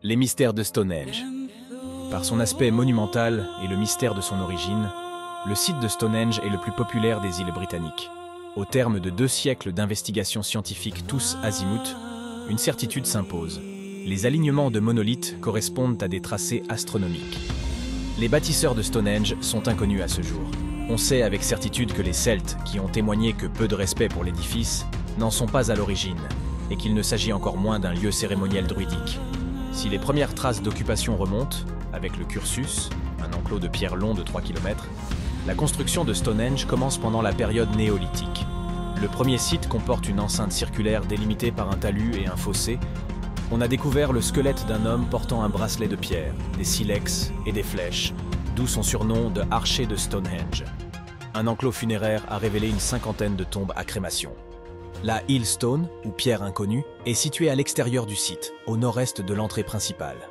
Les mystères de Stonehenge. Par son aspect monumental et le mystère de son origine, le site de Stonehenge est le plus populaire des îles britanniques. Au terme de 2 siècles d'investigations scientifiques tous azimuts, une certitude s'impose. Les alignements de monolithes correspondent à des tracés astronomiques. Les bâtisseurs de Stonehenge sont inconnus à ce jour. On sait avec certitude que les Celtes, qui ont témoigné que peu de respect pour l'édifice, n'en sont pas à l'origine, et qu'il ne s'agit encore moins d'un lieu cérémoniel druidique. Si les premières traces d'occupation remontent, avec le cursus, un enclos de pierre long de 3 km, la construction de Stonehenge commence pendant la période néolithique. Le premier site comporte une enceinte circulaire délimitée par un talus et un fossé. On a découvert le squelette d'un homme portant un bracelet de pierre, des silex et des flèches, d'où son surnom de archer de Stonehenge. Un enclos funéraire a révélé une 50aine de tombes à crémation. La Hill Stone, ou pierre inconnue, est située à l'extérieur du site, au nord-est de l'entrée principale.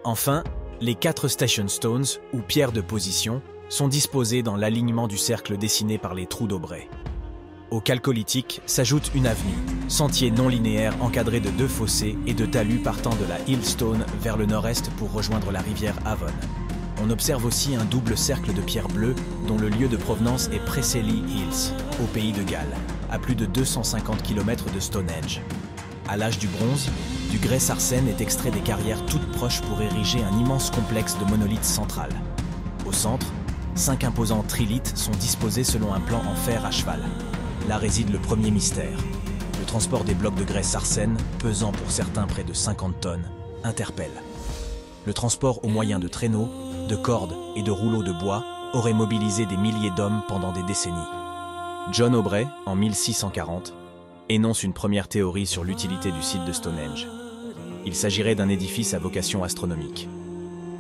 Enfin, les 4 Station Stones, ou pierres de position, sont disposées dans l'alignement du cercle dessiné par les trous d'Aubrey. Au Chalcolithique s'ajoute une avenue, sentier non linéaire encadré de 2 fossés et de talus partant de la Hill Stone vers le nord-est pour rejoindre la rivière Avon. On observe aussi un double cercle de pierre bleue dont le lieu de provenance est Preseli Hills, au pays de Galles, à plus de 250 km de Stonehenge. À l'âge du bronze, du grès sarsen est extrait des carrières toutes proches pour ériger un immense complexe de monolithes central. Au centre, 5 imposants trilithes sont disposés selon un plan en fer à cheval. Là réside le premier mystère. Le transport des blocs de grès sarsen, pesant pour certains près de 50 tonnes, interpelle. Le transport au moyen de traîneaux, de cordes et de rouleaux de bois aurait mobilisé des milliers d'hommes pendant des décennies. John Aubrey, en 1640, énonce une première théorie sur l'utilité du site de Stonehenge. Il s'agirait d'un édifice à vocation astronomique.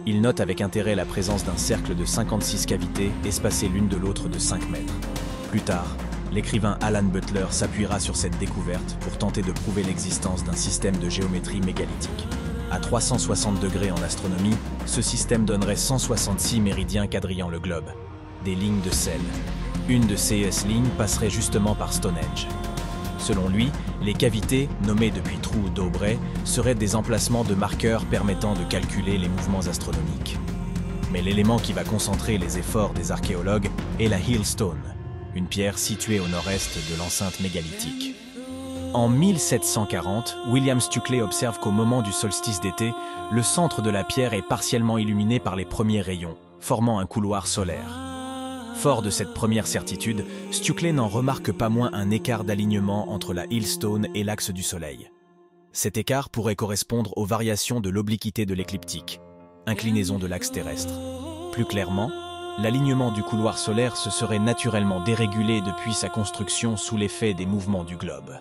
Il note avec intérêt la présence d'un cercle de 56 cavités espacées l'une de l'autre de 5 mètres. Plus tard, l'écrivain Alan Butler s'appuiera sur cette découverte pour tenter de prouver l'existence d'un système de géométrie mégalithique. À 360 degrés en astronomie, ce système donnerait 166 méridiens quadrillant le globe, des lignes de sel. Une de ces lignes passerait justement par Stonehenge. Selon lui, les cavités, nommées depuis trous d'Aubrey, seraient des emplacements de marqueurs permettant de calculer les mouvements astronomiques. Mais l'élément qui va concentrer les efforts des archéologues est la Hill Stone, une pierre située au nord-est de l'enceinte mégalithique. En 1740, William Stukeley observe qu'au moment du solstice d'été, le centre de la pierre est partiellement illuminé par les premiers rayons, formant un couloir solaire. Fort de cette première certitude, Stukeley n'en remarque pas moins un écart d'alignement entre la Hill Stone et l'axe du Soleil. Cet écart pourrait correspondre aux variations de l'obliquité de l'écliptique, inclinaison de l'axe terrestre. Plus clairement, l'alignement du couloir solaire se serait naturellement dérégulé depuis sa construction sous l'effet des mouvements du globe.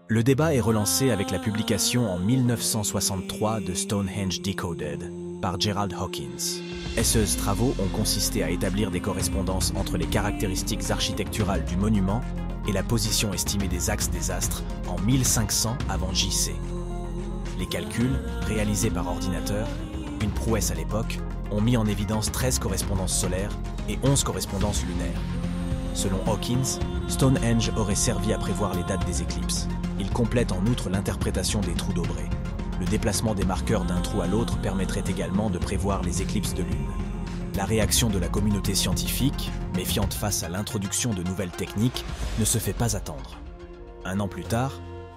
Le débat est relancé avec la publication en 1963 de Stonehenge Decoded par Gerald Hawkins. Ces travaux ont consisté à établir des correspondances entre les caractéristiques architecturales du monument et la position estimée des axes des astres en 1500 avant JC. Les calculs, réalisés par ordinateur, une prouesse à l'époque, ont mis en évidence 13 correspondances solaires et 11 correspondances lunaires. Selon Hawkins, Stonehenge aurait servi à prévoir les dates des éclipses. Il complète en outre l'interprétation des trous d'Aubrey. Le déplacement des marqueurs d'un trou à l'autre permettrait également de prévoir les éclipses de lune. La réaction de la communauté scientifique, méfiante face à l'introduction de nouvelles techniques, ne se fait pas attendre. Un an plus tard,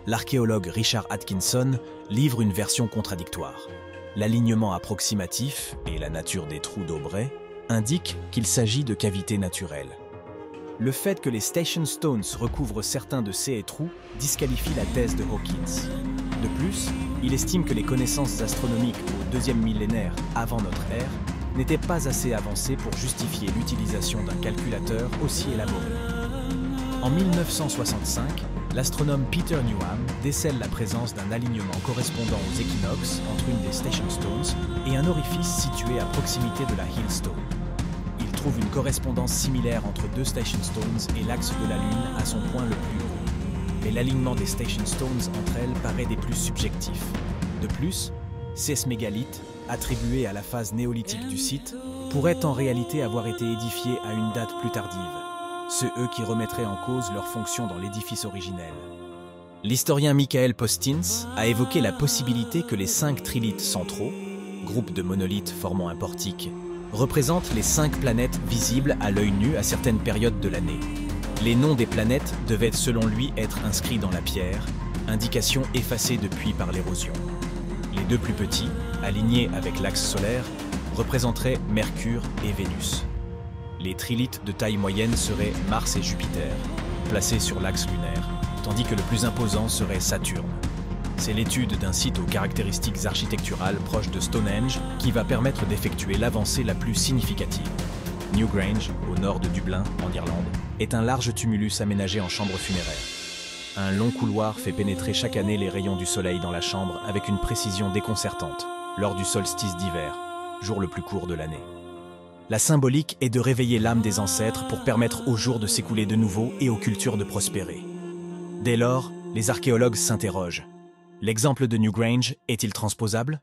l'archéologue Richard Atkinson livre une version contradictoire. L'alignement approximatif et la nature des trous d'Aubrey indiquent qu'il s'agit de cavités naturelles. Le fait que les Station Stones recouvrent certains de ces trous disqualifie la thèse de Hawkins. De plus, il estime que les connaissances astronomiques au 2e millénaire avant notre ère n'étaient pas assez avancées pour justifier l'utilisation d'un calculateur aussi élaboré. En 1965, l'astronome Peter Newham décèle la présence d'un alignement correspondant aux équinoxes entre une des Station Stones et un orifice situé à proximité de la Hill Stone. Il trouve une correspondance similaire entre 2 Station Stones et l'axe de la Lune à son point le plus haut. Mais l'alignement des Station Stones entre elles paraît des plus subjectifs. De plus, ces mégalithes, attribués à la phase néolithique du site, pourraient en réalité avoir été édifiés à une date plus tardive, ceux qui remettraient en cause leur fonction dans l'édifice originel. L'historien Michael Postins a évoqué la possibilité que les 5 trilithes centraux, groupe de monolithes formant un portique, représentent les 5 planètes visibles à l'œil nu à certaines périodes de l'année. Les noms des planètes devaient selon lui être inscrits dans la pierre, indication effacée depuis par l'érosion. Les 2 plus petits, alignés avec l'axe solaire, représenteraient Mercure et Vénus. Les trilithes de taille moyenne seraient Mars et Jupiter, placés sur l'axe lunaire, tandis que le plus imposant serait Saturne. C'est l'étude d'un site aux caractéristiques architecturales proche de Stonehenge qui va permettre d'effectuer l'avancée la plus significative. Newgrange, au nord de Dublin, en Irlande, est un large tumulus aménagé en chambre funéraire. Un long couloir fait pénétrer chaque année les rayons du soleil dans la chambre avec une précision déconcertante, lors du solstice d'hiver, jour le plus court de l'année. La symbolique est de réveiller l'âme des ancêtres pour permettre aux jours de s'écouler de nouveau et aux cultures de prospérer. Dès lors, les archéologues s'interrogent. L'exemple de Newgrange est-il transposable?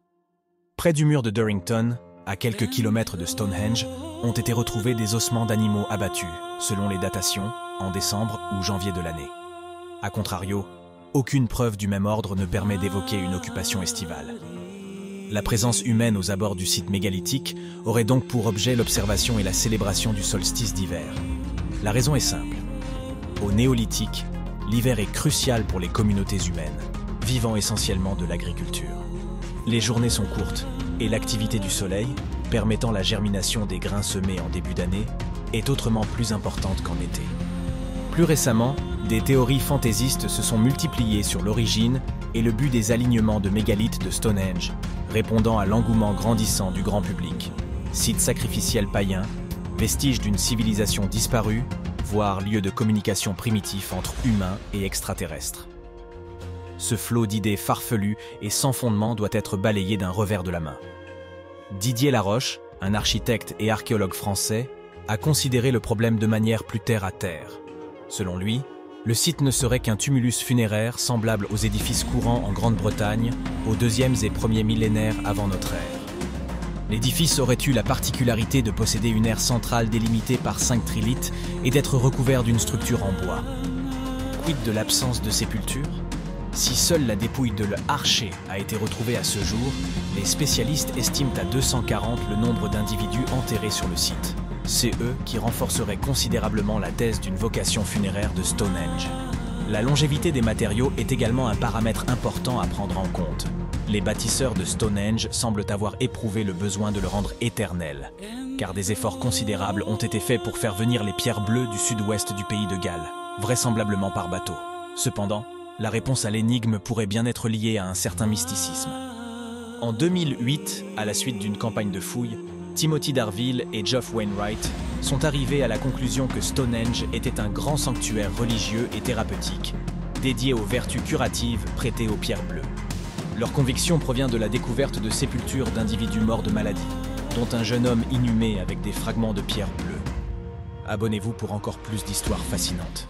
Près du mur de Durrington, à quelques kilomètres de Stonehenge, ont été retrouvés des ossements d'animaux abattus, selon les datations, en décembre ou janvier de l'année. A contrario, aucune preuve du même ordre ne permet d'évoquer une occupation estivale. La présence humaine aux abords du site mégalithique aurait donc pour objet l'observation et la célébration du solstice d'hiver. La raison est simple. Au néolithique, l'hiver est crucial pour les communautés humaines, vivant essentiellement de l'agriculture. Les journées sont courtes et l'activité du soleil, permettant la germination des grains semés en début d'année, est autrement plus importante qu'en été. Plus récemment, des théories fantaisistes se sont multipliées sur l'origine et le but des alignements de mégalithes de Stonehenge, répondant à l'engouement grandissant du grand public. Site sacrificiel païen, vestige d'une civilisation disparue, voire lieu de communication primitif entre humains et extraterrestres. Ce flot d'idées farfelues et sans fondement doit être balayé d'un revers de la main. Didier Laroche, un architecte et archéologue français, a considéré le problème de manière plus terre à terre. Selon lui, le site ne serait qu'un tumulus funéraire semblable aux édifices courants en Grande-Bretagne aux 2e et 1er millénaires avant notre ère. L'édifice aurait eu la particularité de posséder une aire centrale délimitée par 5 trilithes et d'être recouvert d'une structure en bois. Quid de l'absence de sépulture? Si seule la dépouille de l'archer a été retrouvée à ce jour, les spécialistes estiment à 240 le nombre d'individus enterrés sur le site. C'est eux qui renforceraient considérablement la thèse d'une vocation funéraire de Stonehenge. La longévité des matériaux est également un paramètre important à prendre en compte. Les bâtisseurs de Stonehenge semblent avoir éprouvé le besoin de le rendre éternel, car des efforts considérables ont été faits pour faire venir les pierres bleues du sud-ouest du pays de Galles, vraisemblablement par bateau. Cependant, la réponse à l'énigme pourrait bien être liée à un certain mysticisme. En 2008, à la suite d'une campagne de fouilles, Timothy Darville et Geoff Wainwright sont arrivés à la conclusion que Stonehenge était un grand sanctuaire religieux et thérapeutique, dédié aux vertus curatives prêtées aux pierres bleues. Leur conviction provient de la découverte de sépultures d'individus morts de maladie, dont un jeune homme inhumé avec des fragments de pierres bleues. Abonnez-vous pour encore plus d'histoires fascinantes.